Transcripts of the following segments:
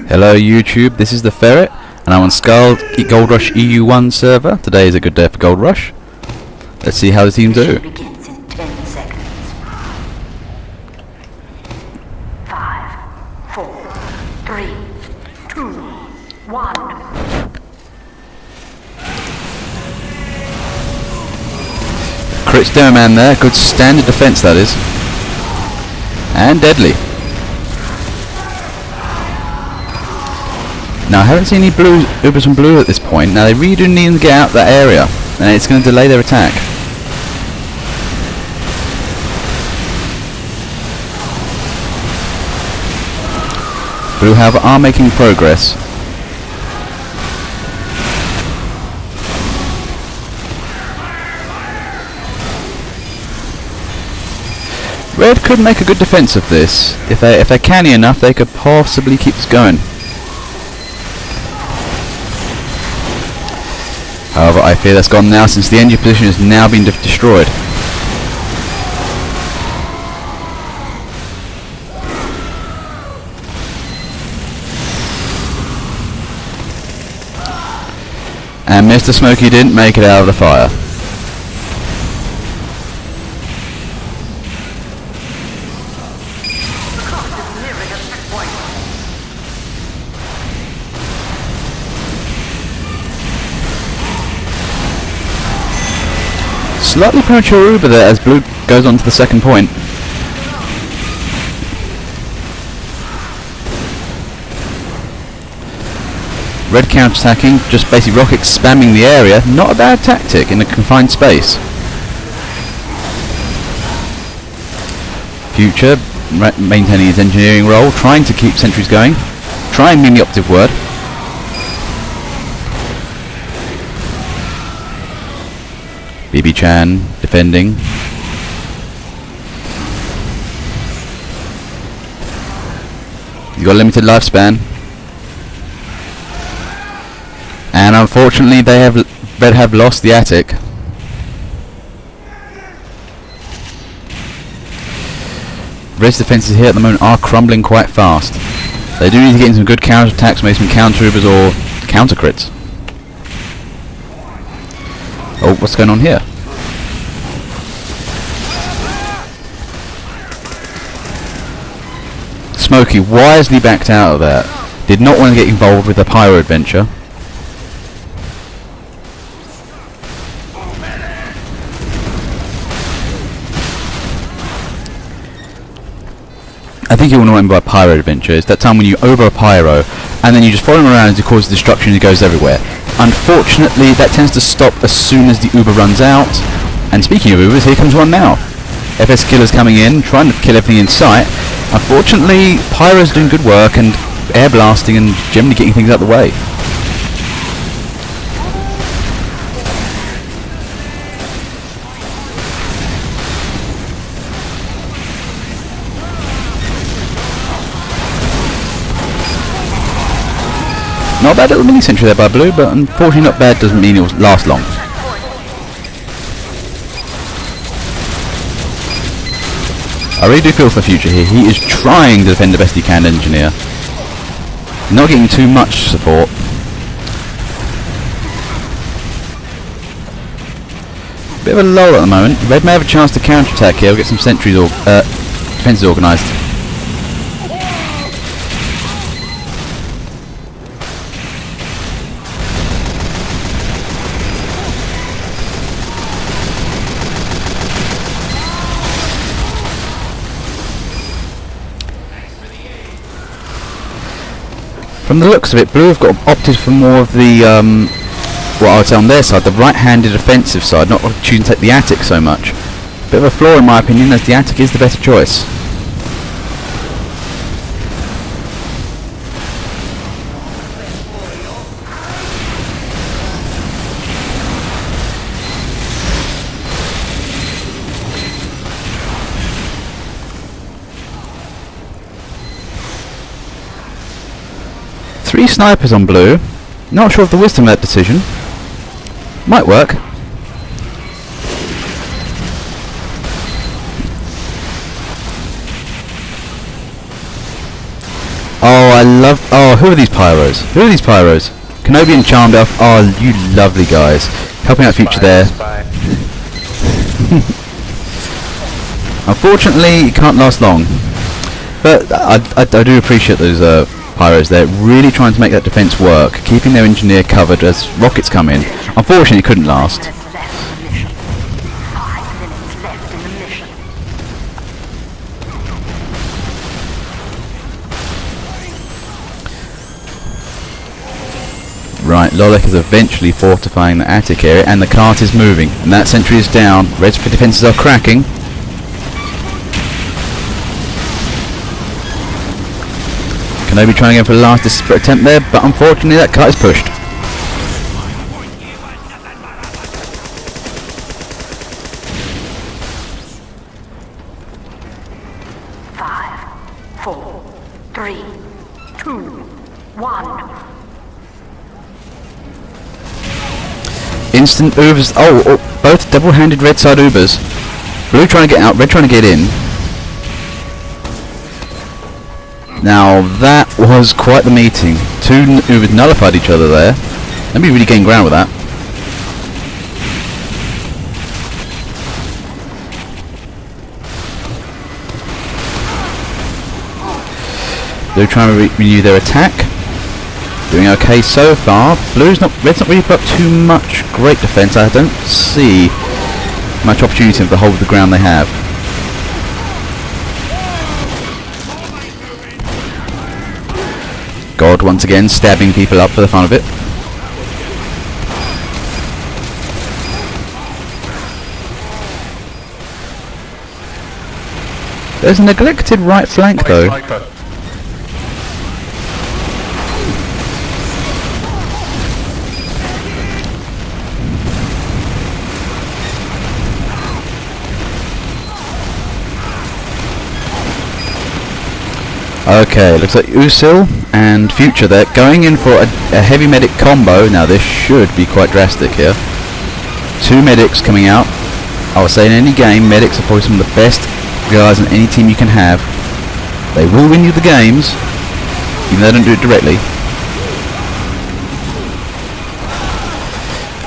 Hello YouTube, this is the Ferret, and I'm on Goldrush EU1 server. Today is a good day for Goldrush. Let's see how the team do. Begins in 10 seconds. 5, 4, 3, 2, 1. Crits Demo Man there, good standard defense that is. And deadly. Now I haven't seen any Ubers from blue at this point. Now they really do need them to get out of that area, and it's going to delay their attack. Blue, however, are making progress. Red could make a good defense of this. If they're canny enough, they could possibly keep this going. However, I fear that's gone now, since the engine position has now been destroyed. And Mr. Smokey didn't make it out of the fire. Slightly premature Uber there as Blue goes on to the second point. Red counter-attacking, just basically rockets spamming the area. Not a bad tactic in a confined space. Future maintaining his engineering role, trying to keep sentries going. Trying being the operative word. BB-chan defending. He's got a limited lifespan. And unfortunately Red have lost the attic. Red's defences here at the moment are crumbling quite fast. They do need to get in some good counter attacks, maybe some counter Ubers or counter crits. Oh, what's going on here? Smokey wisely backed out of that. Did not want to get involved with the pyro adventure. I think you will know what I mean by pyro adventure. It's that time when you over a pyro and then you just follow him around as he causes destruction and he goes everywhere. Unfortunately, that tends to stop as soon as the Uber runs out. And speaking of Ubers, here comes one now. FS Killer's coming in, trying to kill everything in sight. Unfortunately, Pyro's doing good work and air blasting and generally getting things out of the way. Not a bad little mini sentry there by Blue, but unfortunately not bad doesn't mean it will last long. I really do feel for Future here. He is trying to defend the best he can, Engineer. Not getting too much support. Bit of a lull at the moment. Red may have a chance to counter-attack here. We'll get some sentries or defences organised. From the looks of it, Blue have got opted for more of the, what I would say on their side, the right-handed offensive side, not choosing to take the attic so much. Bit of a flaw in my opinion, as the attic is the better choice. Three snipers on Blue. Not sure of the wisdom of that decision. Might work. Oh, I love... Oh, who are these pyros? Who are these pyros? Kenobi and Charmed Elf. Oh, you lovely guys. Helping out Future there. Unfortunately, it can't last long. But I do appreciate those pyros. They're really trying to make that defense work, keeping their engineer covered as rockets come in. Unfortunately, it couldn't last. Right, Lolek is eventually fortifying the attic area, and the cart is moving. And that sentry is down. Red's defences are cracking. Kenobi trying again for the last desperate attempt there, but unfortunately that cart is pushed. Five, 4, 3, 2, 1. Instant Ubers. Oh, both double-handed red side Ubers. Blue trying to get out, red trying to get in. Now that was quite the meeting. Two Ubers nullified each other there. Let me really gain ground with that. Blue trying to renew their attack. Doing okay so far. Red's not really put up too much great defense. I don't see much opportunity for the whole of the ground they have. God once again stabbing people up for the fun of it. There's a neglected right flank though. Okay, looks like Usil and Future there going in for a heavy medic combo. Now this should be quite drastic here. Two medics coming out. I would say in any game, medics are probably some of the best guys on any team you can have. They will win you the games, even though they don't do it directly.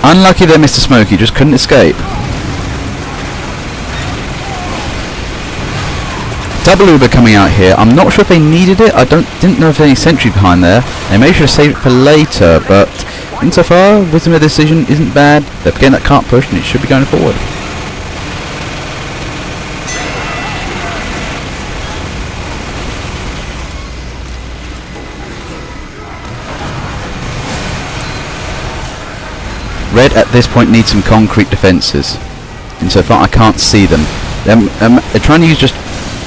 Unlucky there, Mr. Smokey, just couldn't escape. Double Uber coming out here. I'm not sure if they needed it. Didn't know if there was any sentry behind there. They may should have saved it for later, but insofar, wisdom of decision isn't bad. They're getting that cart pushed and it should be going forward. Red at this point needs some concrete defences. Insofar I can't see them. They're trying to use just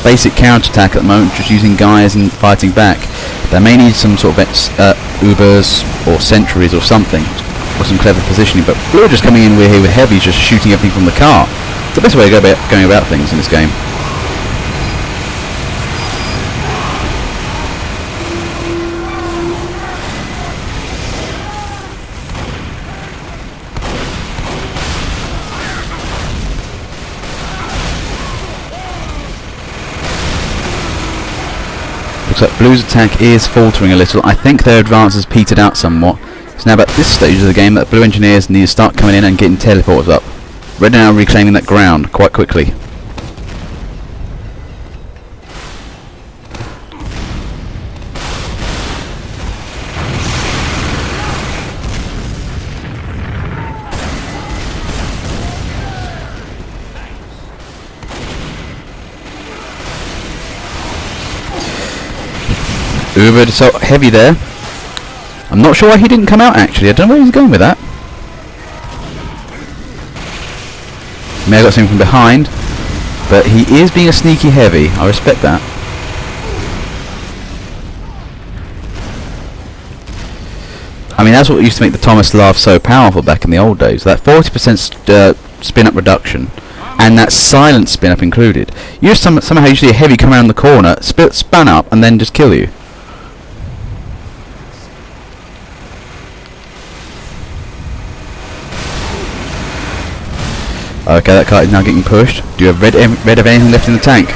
basic counter-attack at the moment, just using guys and fighting back. They may need some sort of Ubers or sentries or something, or some clever positioning, but Blue are just coming in here with heavies, just shooting everything from the car. It's the best way of going about things in this game. Looks like Blue's attack is faltering a little. I think their advance has petered out somewhat. It's now about this stage of the game that Blue engineers need to start coming in and getting teleporters up. Red are now reclaiming that ground quite quickly. Uber so heavy there. I'm not sure why he didn't come out actually. I don't know where he's going with that. May have got something from behind, but he is being a sneaky heavy. I respect that. I mean, that's what used to make the Thomas laugh so powerful back in the old days. That 40% spin-up reduction, and that silent spin-up included. You somehow usually a heavy come around the corner, spun up, and then just kill you. Okay, that cart is now getting pushed. Do you have red have anything left in the tank?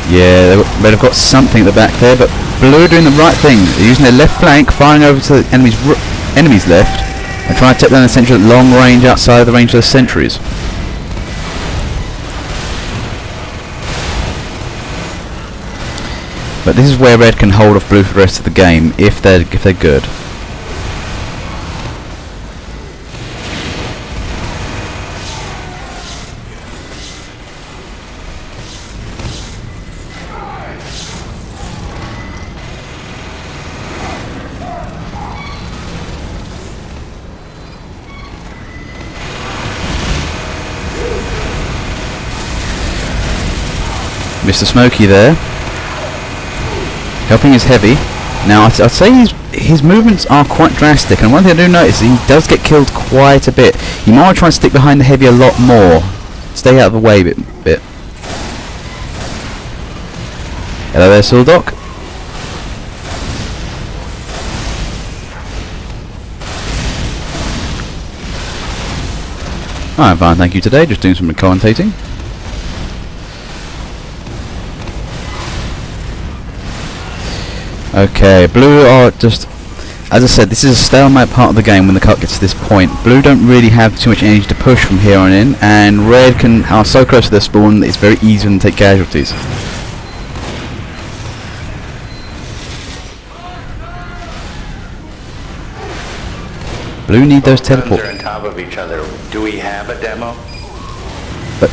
Yeah, red have got something at the back there, but blue are doing the right thing. They're using their left flank, firing over to the enemy's left, and trying to take down the sentry at long range outside of the range of the sentries. But this is where red can hold off blue for the rest of the game if they're good. Mr. Smokey there, helping his heavy. Now I'd say his movements are quite drastic, and one thing I do notice is he does get killed quite a bit. You might want to try and stick behind the heavy a lot more. Stay out of the way a bit. Hello there, Sildoc. I'm fine, thank you today, just doing some commentating. Okay, blue are just, as I said, this is a stalemate part of the game when the cut gets to this point. Blue don't really have too much energy to push from here on in, and red are so close to their spawn that it's very easy for them to take casualties. Blue need those teleport. On top of each other. Do we have a demo? But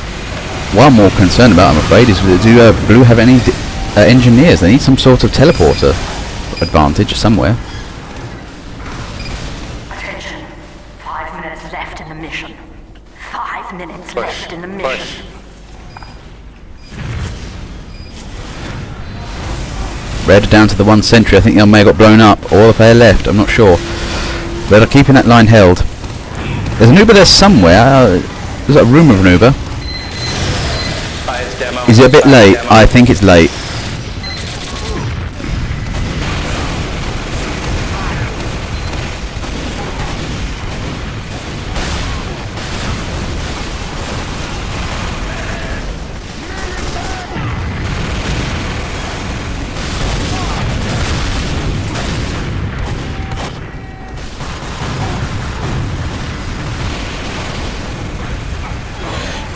what I'm more concerned about, I'm afraid, is do blue have any engineers? They need some sort of teleporter advantage somewhere. Attention. 5 minutes left in the mission. 5 minutes left in the mission. Red down to the one sentry. I think they may have got blown up, or the player left. I'm not sure. Red are keeping that line held. There's an Uber there somewhere. There's a rumour of an Uber. Is it a bit late? I think it's late.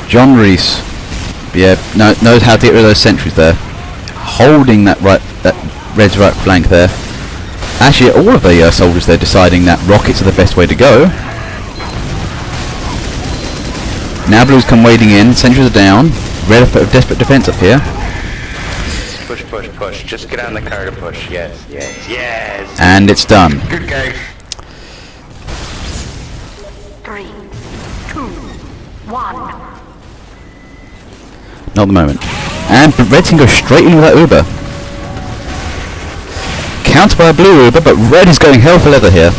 John Reese, yeah, knows how to get rid of those sentries there, holding that red's right flank there. Actually, all of the soldiers there deciding that rockets are the best way to go. Now blue's come wading in, sentries are down. Red have put a desperate defense up here. Push, push, push. Just get on the car to push. Yes, yes, yes. And it's done. Good game. 3, 2, 1. Not at the moment. And red can go straight in with that Uber. Countered by a blue Uber, but red is going hell for leather here.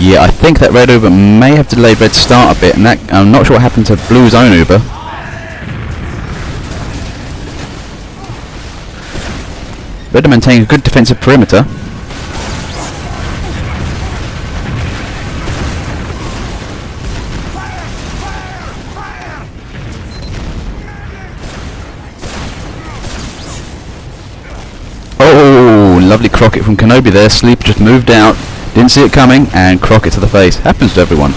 Yeah, I think that red Uber may have delayed red's start a bit, and that I'm not sure what happened to blue's own Uber. Red are maintaining a good defensive perimeter. Oh, lovely Crockett from Kenobi there. Sleep just moved out, didn't see it coming, and Crockett to the face. Happens to everyone.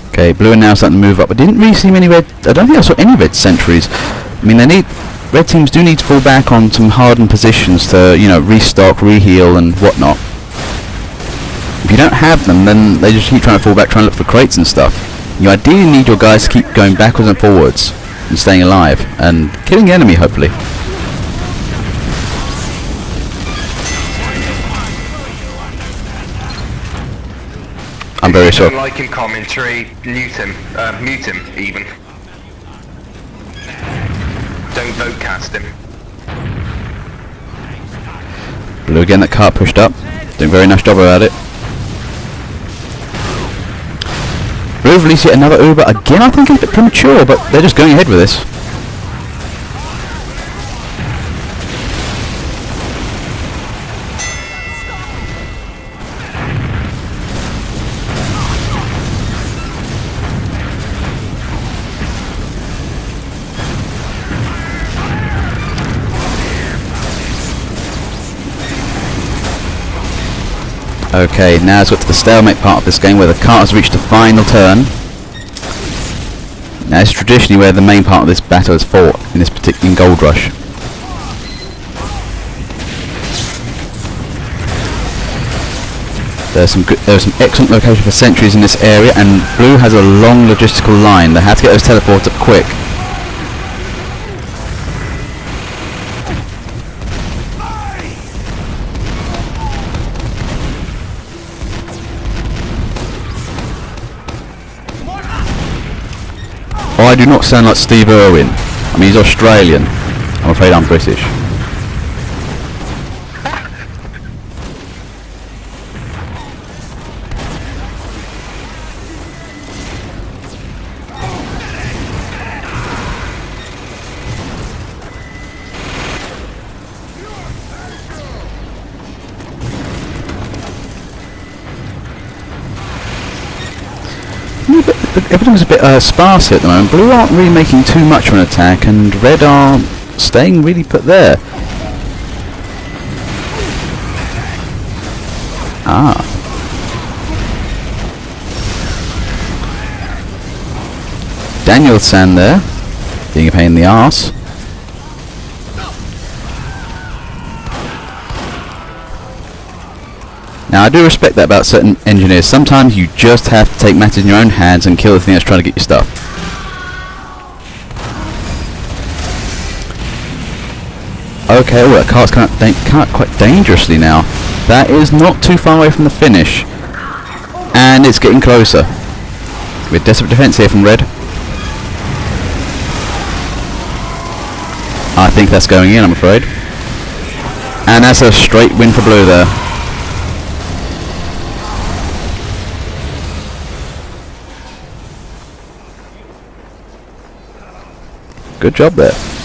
Okay, blue are now starting to move up. I didn't really see many red. I don't think I saw any red sentries. I mean, red teams do need to fall back on some hardened positions to, you know, restock, reheal, and whatnot. If you don't have them, then they just keep trying to fall back, trying to look for crates and stuff. You ideally need your guys to keep going backwards and forwards and staying alive and killing the enemy, hopefully. I'm very sorry. Like him commentary, mute him even. Don't vote cast him. Blue again, that cart pushed up. Doing a very nice job about it. Blue released yet another Uber. Again, I think it's a bit premature, but they're just going ahead with this. Okay, now it's got to the stalemate part of this game where the cart has reached the final turn. Now it's traditionally where the main part of this battle is fought in this particular Goldrush. There's some excellent location for sentries in this area, and Blue has a long logistical line. They have to get those teleports up quick. Oh, I do not sound like Steve Irwin. I mean, he's Australian. I'm afraid I'm British. Everything's a bit sparse here at the moment. Blue aren't really making too much of an attack, and Red are staying really put there. Ah. Danielson there, being a pain in the arse. Now I do respect that about certain engineers. Sometimes you just have to take matters in your own hands and kill the thing that's trying to get your stuff. Okay, well that cart's coming up quite dangerously now. That is not too far away from the finish. And it's getting closer. With desperate defense here from Red. I think that's going in, I'm afraid. And that's a straight win for Blue there. Good job there.